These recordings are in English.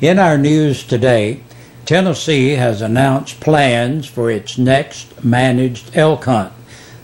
In our news today, Tennessee has announced plans for its next managed elk hunt.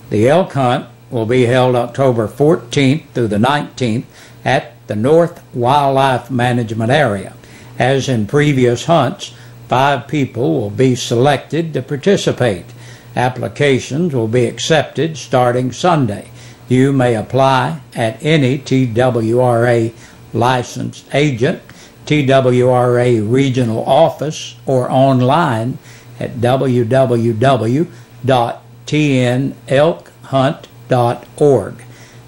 The elk hunt will be held October 14th through the 19th at the North Wildlife Management Area. As in previous hunts, 5 people will be selected to participate. Applications will be accepted starting Sunday. You may apply at any TWRA licensed agent, TWRA regional office, or online at www.tnelkhunt.org.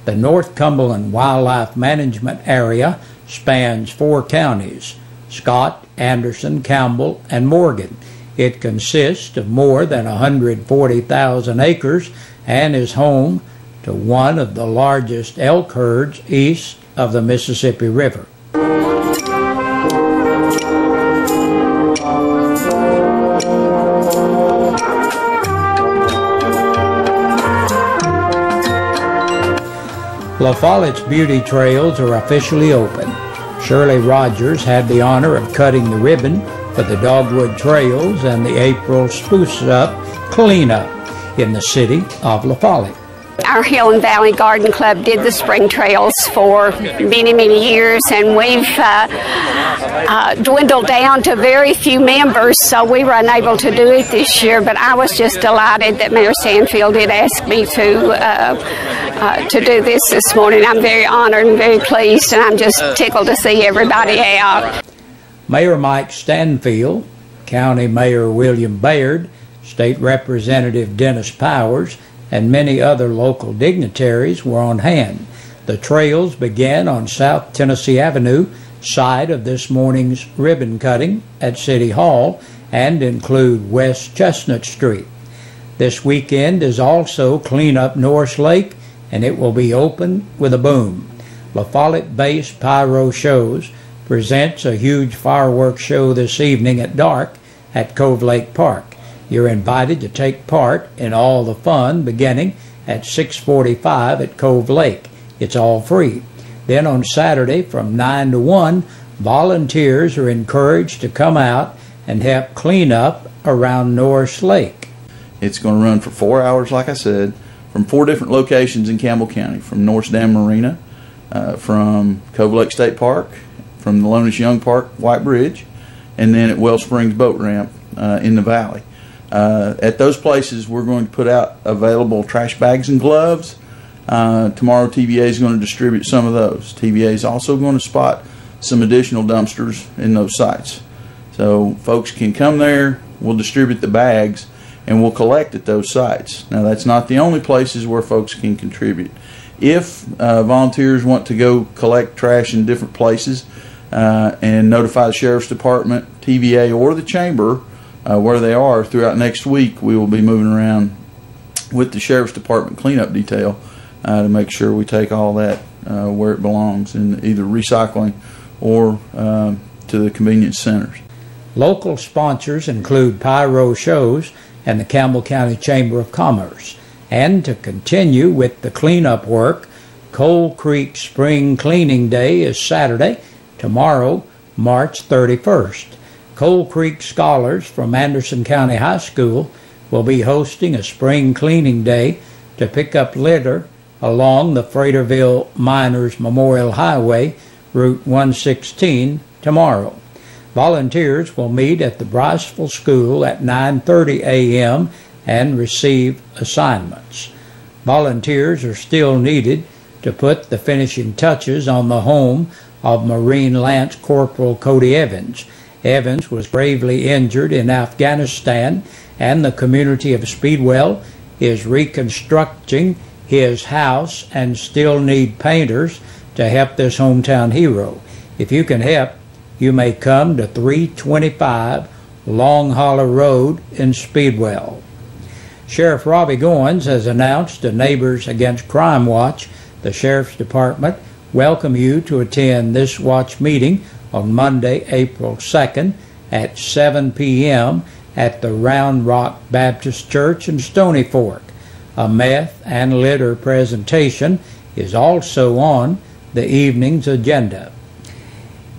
The North Cumberland Wildlife Management Area spans 4 counties: Scott, Anderson, Campbell, and Morgan. It consists of more than 140,000 acres and is home to one of the largest elk herds east of the Mississippi River. La Follett's beauty trails are officially open. Shirley Rogers had the honor of cutting the ribbon for the Dogwood Trails and the April Spruce Up Cleanup in the city of La Follette. Our Hill and Valley Garden Club did the spring trails for many, many years, and we've dwindled down to very few members, so we were unable to do it this year. But I was just delighted that Mayor Stanfield did ask me to do this morning. I'm very honored and very pleased, and I'm just tickled to see everybody out. Mayor Mike Stanfield, County Mayor William Baird, State Representative Dennis Powers, and many other local dignitaries were on hand. The trails began on South Tennessee Avenue, side of this morning's ribbon cutting at City Hall, and include West Chestnut Street. This weekend is also Clean Up Norris Lake, and it will be open with a boom. La Follette-based Pyro Shows presents a huge fireworks show this evening at dark at Cove Lake Park. You're invited to take part in all the fun beginning at 6:45 at Cove Lake. It's all free. Then on Saturday from 9 to 1, volunteers are encouraged to come out and help clean up around Norris Lake. It's going to run for 4 hours, like I said, from 4 different locations in Campbell County, from Norris Dam Marina, from Cove Lake State Park, from the Lonis Young Park White Bridge, and then at Well Springs Boat Ramp in the valley. At those places, we're going to put out available trash bags and gloves. Tomorrow, TVA is going to distribute some of those. TVA is also going to spot some additional dumpsters in those sites. So folks can come there, we'll distribute the bags, and we'll collect at those sites. Now, that's not the only places where folks can contribute. If volunteers want to go collect trash in different places and notify the Sheriff's Department, TVA, or the Chamber where they are throughout next week, we will be moving around with the Sheriff's Department cleanup detail to make sure we take all that where it belongs, in either recycling or to the convenience centers. Local sponsors include Pyro Shows and the Campbell County Chamber of Commerce. And to continue with the cleanup work, Coal Creek Spring Cleaning Day is Saturday, tomorrow, March 31st. Coal Creek scholars from Anderson County High School will be hosting a spring cleaning day to pick up litter along the Fraterville Miners Memorial Highway, Route 116, tomorrow. Volunteers will meet at the Briceville School at 9:30 a.m. and receive assignments. Volunteers are still needed to put the finishing touches on the home of Marine Lance Corporal Cody Evans. Evans was gravely injured in Afghanistan, and the community of Speedwell is reconstructing his house and still need painters to help this hometown hero. If you can help, you may come to 325 Long Hollow Road in Speedwell. Sheriff Robbie Goins has announced to Neighbors Against Crime Watch, the Sheriff's Department welcome you to attend this watch meeting on Monday, April 2nd at 7 p.m. at the Round Rock Baptist Church in Stony Fork. A meth and litter presentation is also on the evening's agenda.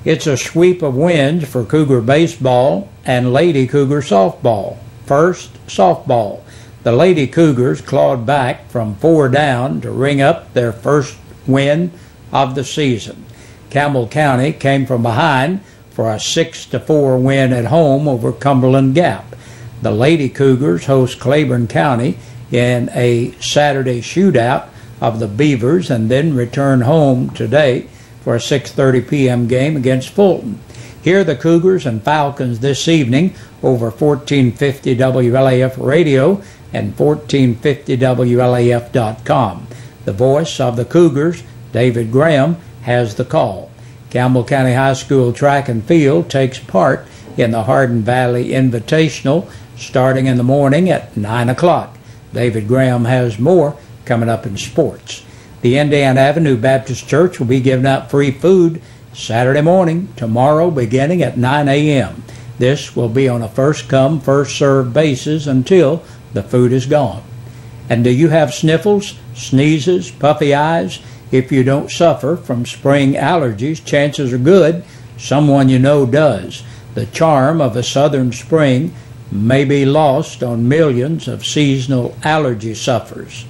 It's a sweep of wins for Cougar baseball and Lady Cougar softball. First, softball. The Lady Cougars clawed back from 4 down to ring up their first win of the season. Campbell County came from behind for a 6-4 win at home over Cumberland Gap. The Lady Cougars host Claiborne County in a Saturday shootout of the Beavers and then return home today for a 6:30 p.m. game against Fulton. Hear the Cougars and Falcons this evening over 1450 WLAF radio and 1450WLAF.com. The voice of the Cougars, David Graham, has the call. Campbell County High School track and field takes part in the Hardin Valley Invitational starting in the morning at 9 o'clock. David Graham has more coming up in sports. The Indiana Avenue Baptist Church will be giving out free food Saturday morning, tomorrow, beginning at 9 a.m. This will be on a first-come, first-served basis until the food is gone. And do you have sniffles, sneezes, puffy eyes? If you don't suffer from spring allergies, chances are good someone you know does. The charm of a southern spring may be lost on millions of seasonal allergy sufferers.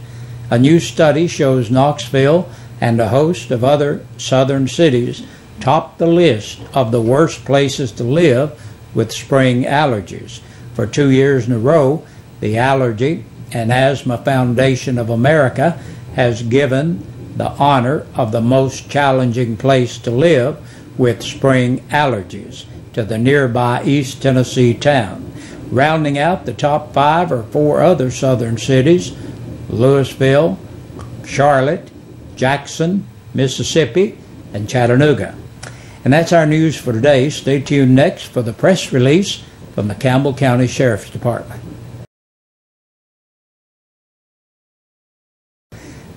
A new study shows Knoxville and a host of other southern cities top the list of the worst places to live with spring allergies. For 2 years in a row, the Allergy and Asthma Foundation of America has given the honor of the most challenging place to live with spring allergies to the nearby East Tennessee town. Rounding out the top 5 are 4 other southern cities: Louisville, Charlotte, Jackson, Mississippi, and Chattanooga. And that's our news for today. Stay tuned next for the press release from the Campbell County Sheriff's Department.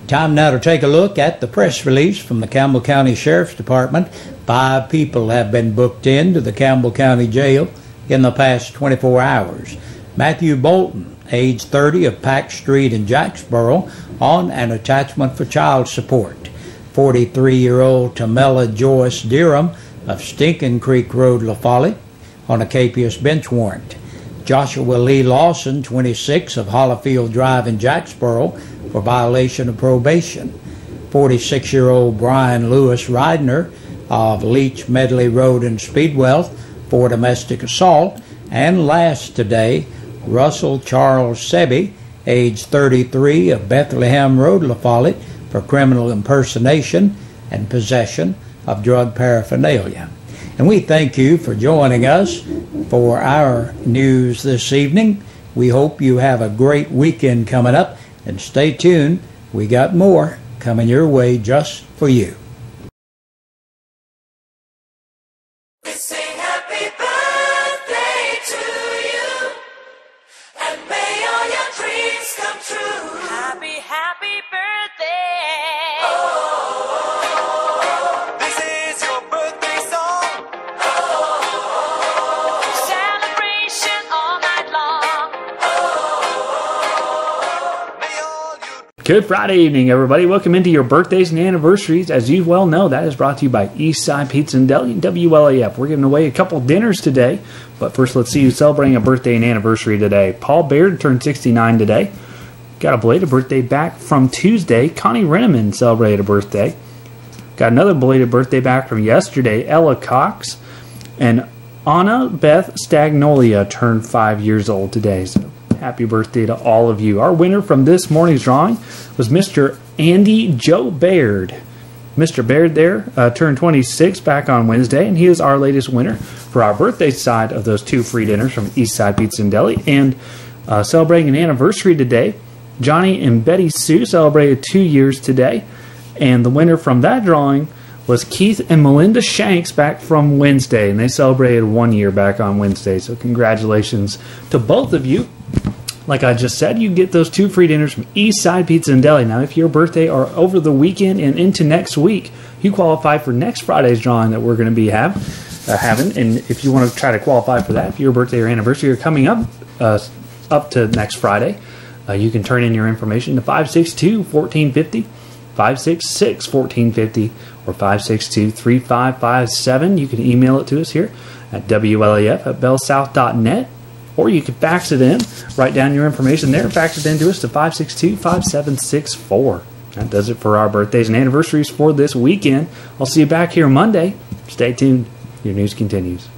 Time now to take a look at the press release from the Campbell County Sheriff's Department. 5 people have been booked into the Campbell County Jail in the past 24 hours. Matthew Bolton, age 30, of Pack Street in Jacksboro, on an attachment for child support. 43-year-old Tamela Joyce Deerham of Stinking Creek Road, La Follette, on a capious bench warrant. Joshua Lee Lawson, 26, of Hollifield Drive in Jacksboro, for violation of probation. 46-year-old Brian Lewis Ridner of Leach Medley Road in Speedwell for domestic assault. And last today, Russell Charles Sebi, age 33, of Bethlehem Road, La Follette, for criminal impersonation and possession of drug paraphernalia. And we thank you for joining us for our news this evening. We hope you have a great weekend coming up, and stay tuned. We got more coming your way just for you. Good Friday evening, everybody. Welcome into your birthdays and anniversaries. As you well know, that is brought to you by Eastside Pizza and Deli and WLAF. We're giving away a couple dinners today, but first let's see who's celebrating a birthday and anniversary today. Paul Baird turned 69 today. Got a belated birthday back from Tuesday. Connie Renneman celebrated a birthday. Got another belated birthday back from yesterday. Ella Cox. And Anna Beth Stagnolia turned 5 years old today. So happy birthday to all of you. Our winner from this morning's drawing was Mr. Andy Joe Baird. Mr. Baird there turned 26 back on Wednesday, and he is our latest winner for our birthday side of those 2 free dinners from Eastside Pizza and Deli. And celebrating an anniversary today, Johnny and Betty Sue celebrated 2 years today. And the winner from that drawing was Keith and Melinda Shanks back from Wednesday, and they celebrated 1 year back on Wednesday. So congratulations to both of you. Like I just said, you get those 2 free dinners from Eastside Pizza and Deli. Now, if your birthday or over the weekend and into next week, you qualify for next Friday's drawing that we're going to be having. And if you want to try to qualify for that, if your birthday or anniversary are coming up to next Friday, you can turn in your information to 562-1450, 566-1450 or 562-3557. You can email it to us here at WLAF@bellsouth.net, or you can fax it in. Write down your information there, fax it in to us to 562-5764. That does it for our birthdays and anniversaries for this weekend. I'll see you back here Monday. Stay tuned. Your news continues.